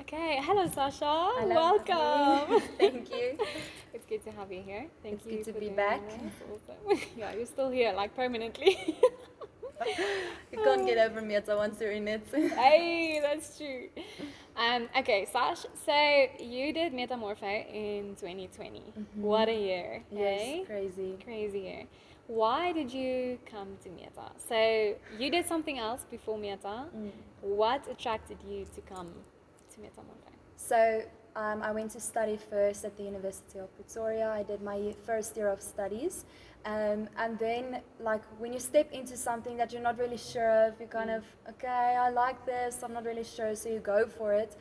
Okay, hello Sasha. Hello, Welcome. Natalie. Thank you. It's good to have you here. Thank It's you good to for be doing back. this. Awesome. Yeah, you're still here, like permanently. You can't get over me once you're in it. Hey, that's true. Okay, Sash. So you did Metamorpho in 2020. What a year, Yes, eh? crazy. Crazy year. Why did you come to Meta? So you did something else before Meta. What attracted you to come to Metamorpho? So I went to study first at the University of Pretoria. I did my first year of studies. And then, like, when you step into something that you're not really sure of, you kind of, okay, I like this, I'm not really sure, so you go for it.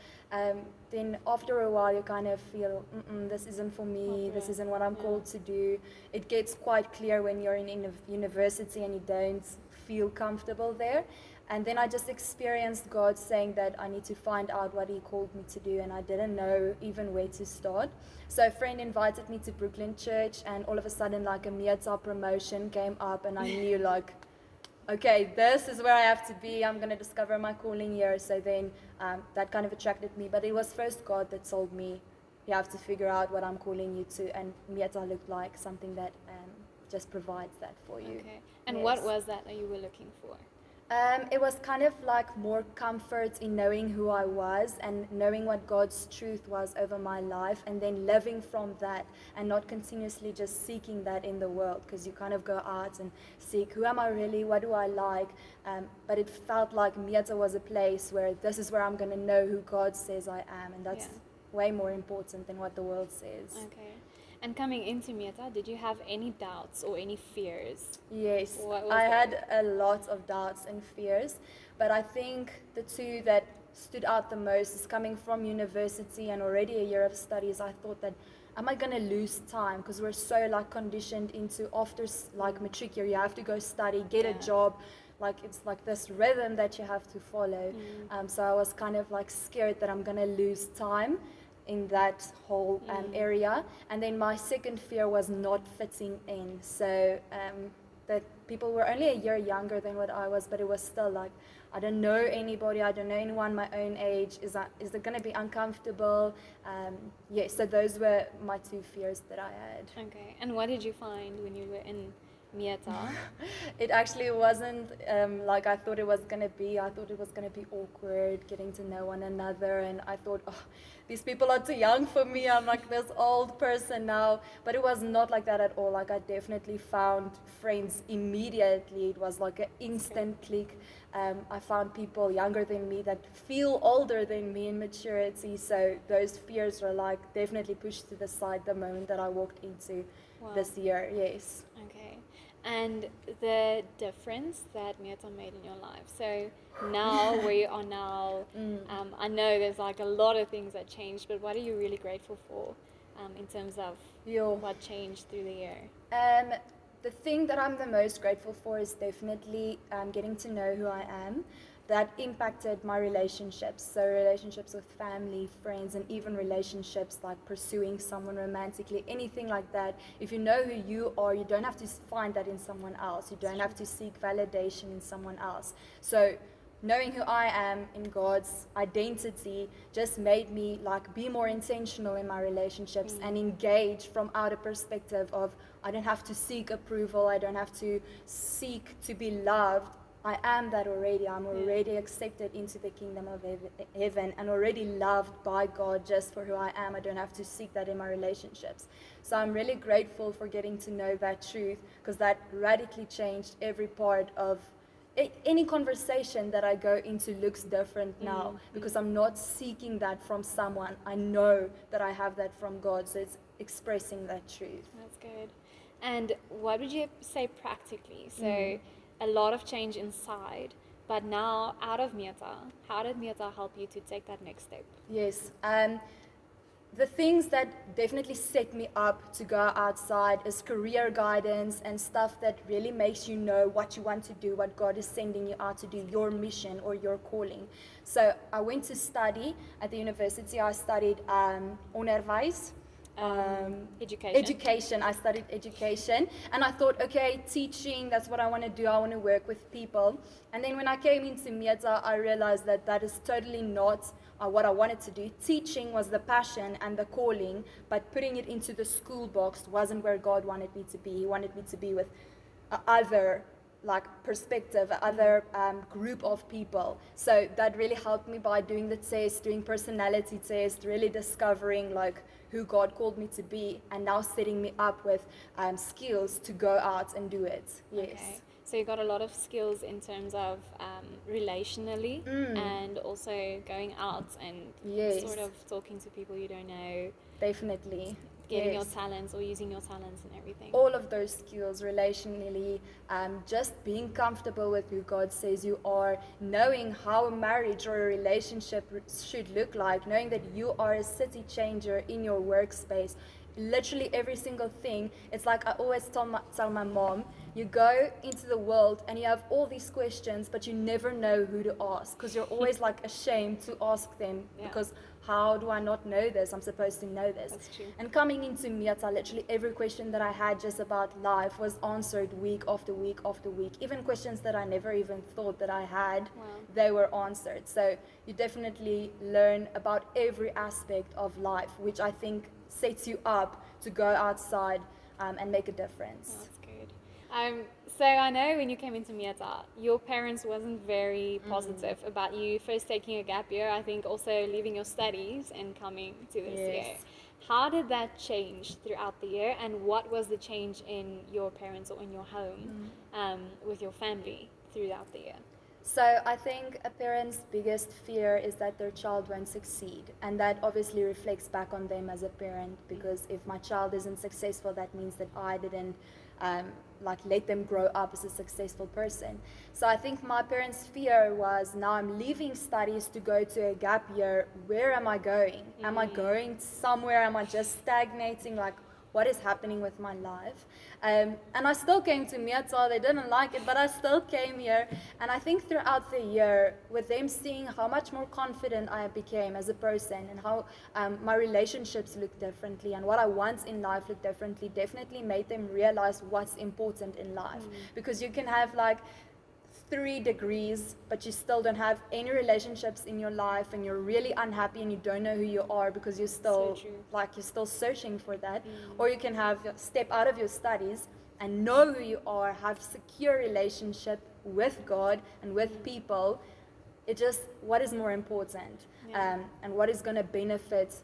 Then after a while, you kind of feel, this isn't for me, this isn't what I'm called to do. It gets quite clear when you're in university and you don't feel comfortable there. And then I just experienced God saying that I need to find out what He called me to do, and I didn't know even where to start. So a friend invited me to Brooklyn Church, and all of a sudden, like a Miata promotion came up, and I knew, like, okay, this is where I have to be. I'm going to discover my calling here. So then that kind of attracted me. But it was first God that told me, you have to figure out what I'm calling you to. And Miata looked like something that just provides that for you. Okay. And what was that you were looking for? It was kind of like more comfort in knowing who I was and knowing what God's truth was over my life, and then living from that and not continuously just seeking that in the world, because you kind of go out and seek, who am I really, what do I like, but it felt like Mieta was a place where this is where I'm going to know who God says I am, and that's way more important than what the world says. Okay. And coming into Meta, did you have any doubts or any fears? Yes, I had a lot of doubts and fears, but I think the two that stood out the most is coming from university and already a year of studies. I thought that, am I going to lose time? Because we're so like conditioned into after like matric year, you have to go study, get a job. Like it's like this rhythm that you have to follow. So I was kind of like scared that I'm going to lose time in that whole area. And then my second fear was not fitting in. So that people were only a year younger than what I was, but it was still like, I don't know anybody, I don't know anyone my own age. Is it going to be uncomfortable? So those were my two fears that I had. Okay. And what did you find when you were in Mieta? It actually wasn't like I thought it was going to be. I thought it was going to be awkward, getting to know one another, and I thought, oh, these people are too young for me. I'm like this old person now. But it was not like that at all. Like I definitely found friends immediately. It was like an instant click. I found people younger than me that feel older than me in maturity. So those fears were like definitely pushed to the side the moment that I walked into this year. Yes. Okay. And the difference that Mieta made in your life. So now, where you are now, I know there's like a lot of things that changed, but what are you really grateful for in terms of what changed through the year? The thing that I'm the most grateful for is definitely getting to know who I am. That impacted my relationships. So relationships with family, friends, and even relationships like pursuing someone romantically, anything like that. If you know who you are, you don't have to find that in someone else. You don't have to seek validation in someone else. So knowing who I am in God's identity just made me like be more intentional in my relationships and engage from out a perspective of I don't have to seek approval, I don't have to seek to be loved. I am that already. I'm already accepted into the kingdom of heaven and already loved by God just for who I am. I don't have to seek that in my relationships. So I'm really grateful for getting to know that truth, because that radically changed every part of any conversation that I go into looks different now, because I'm not seeking that from someone. I know that I have that from God. So it's expressing that truth. That's good. And what would you say practically? So a lot of change inside, but now out of Mieta, how did Mieta help you to take that next step? Yes. The things that definitely set me up to go outside is career guidance and stuff that really makes you know what you want to do, what God is sending you out to do, your mission or your calling. So I went to study at the university. I studied onderwijs. Education. Education. I studied education, and I thought, okay, teaching, that's what I want to do. I want to work with people. And then when I came into Mieta, I realized that that is totally not what I wanted to do. Teaching was the passion and the calling, but putting it into the school box wasn't where God wanted me to be. He wanted me to be with other like perspective, other group of people. So that really helped me by doing the test, doing personality test, really discovering like who God called me to be, and now setting me up with skills to go out and do it. Yes. Okay. So you got a lot of skills in terms of relationally and also going out and Yes. sort of talking to people you don't know, Definitely. getting Yes. your talents or using your talents and everything. All of those skills relationally, just being comfortable with who God says you are, knowing how a marriage or a relationship should look like, knowing that you are a city changer in your workspace. Literally every single thing. It's like I always tell my mom, you go into the world and you have all these questions, but you never know who to ask because you're always like ashamed to ask them because how do I not know this? I'm supposed to know this. That's true. And coming into Miata, literally every question that I had just about life was answered week after week after week. Even questions that I never even thought that I had, they were answered. So you definitely learn about every aspect of life, which I think sets you up to go outside and make a difference. Oh, that's good. So I know when you came into Mieta, your parents wasn't very positive about you first taking a gap year. I think also leaving your studies and coming to this year. How did that change throughout the year, and what was the change in your parents or in your home with your family throughout the year? So I think a parent's biggest fear is that their child won't succeed, and that obviously reflects back on them as a parent, because if my child isn't successful, that means that I didn't let them grow up as a successful person. So I think my parents' fear was, now I'm leaving studies to go to a gap year. Where am I going? Am I going somewhere? Am I just stagnating? Like, what is happening with my life? And I still came to Miata. They didn't like it, but I still came here. And I think throughout the year, with them seeing how much more confident I became as a person, and how my relationships look differently, and what I want in life look differently, definitely made them realize what's important in life. Because you can have 3 degrees, but you still don't have any relationships in your life, and you're really unhappy and you don't know who you are because you're still you're still searching for that. Or you can have step out of your studies and know who you are, have secure relationship with God and with people. It just, what is more important, and what is going to benefit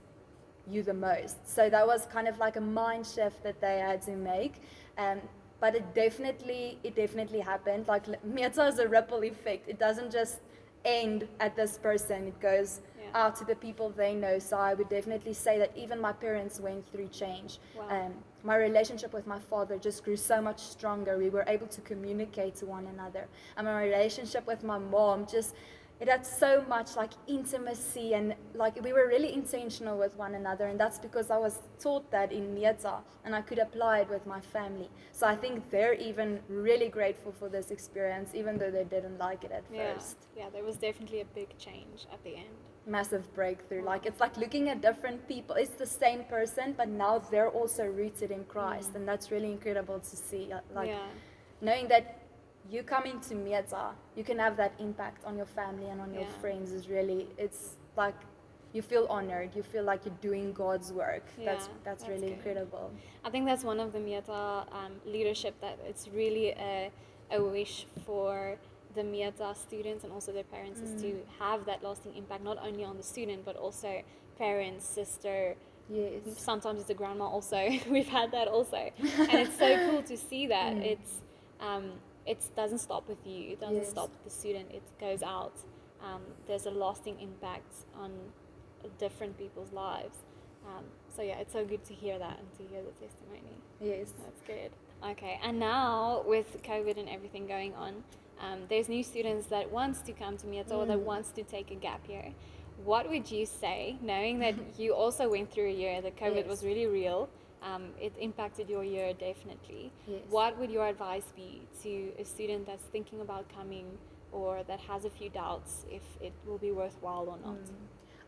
you the most. So that was kind of like a mind shift that they had to make. But it definitely happened. Like, Mieta is a ripple effect. It doesn't just end at this person. It goes out to the people they know. So I would definitely say that even my parents went through change. My relationship with my father just grew so much stronger. We were able to communicate to one another. And my relationship with my mom it had so much intimacy, and we were really intentional with one another, and that's because I was taught that in Mieta, and I could apply it with my family. So I think they're even really grateful for this experience, even though they didn't like it at first. Yeah, there was definitely a big change at the end. Massive breakthrough. It's like looking at different people. It's the same person, but now they're also rooted in Christ, and that's really incredible to see. Knowing that you coming to Mieta, you can have that impact on your family and on your friends is really, it's like you feel honored, you feel like you're doing God's work. That's really good. Incredible. I think that's one of the Mieta leadership, that it's really a wish for the Mieta students and also their parents is to have that lasting impact, not only on the student but also parents, sister. Yes. Sometimes it's a grandma also. We've had that also. And it's so cool to see that. It doesn't stop with you. It doesn't stop with the student. It goes out. There's a lasting impact on different people's lives. So it's so good to hear that and to hear the testimony. Yes. That's good. Okay, and now with COVID and everything going on, there's new students that wants to come to Mieta or that wants to take a gap year. What would you say, knowing that you also went through a year that COVID was really real? It impacted your year definitely. Yes. What would your advice be to a student that's thinking about coming or that has a few doubts if it will be worthwhile or not?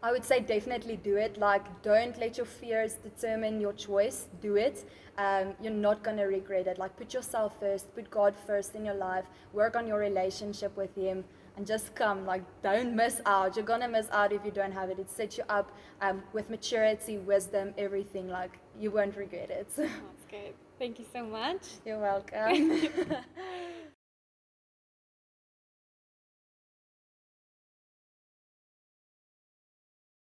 I would say definitely do it. Like, don't let your fears determine your choice. Do it. You're not going to regret it. Like, put yourself first, put God first in your life, work on your relationship with Him, and just come. Like, don't miss out. You're going to miss out if you don't have it. It sets you up with maturity, wisdom, everything. Like, you won't regret it. That's good. Thank you so much. You're welcome.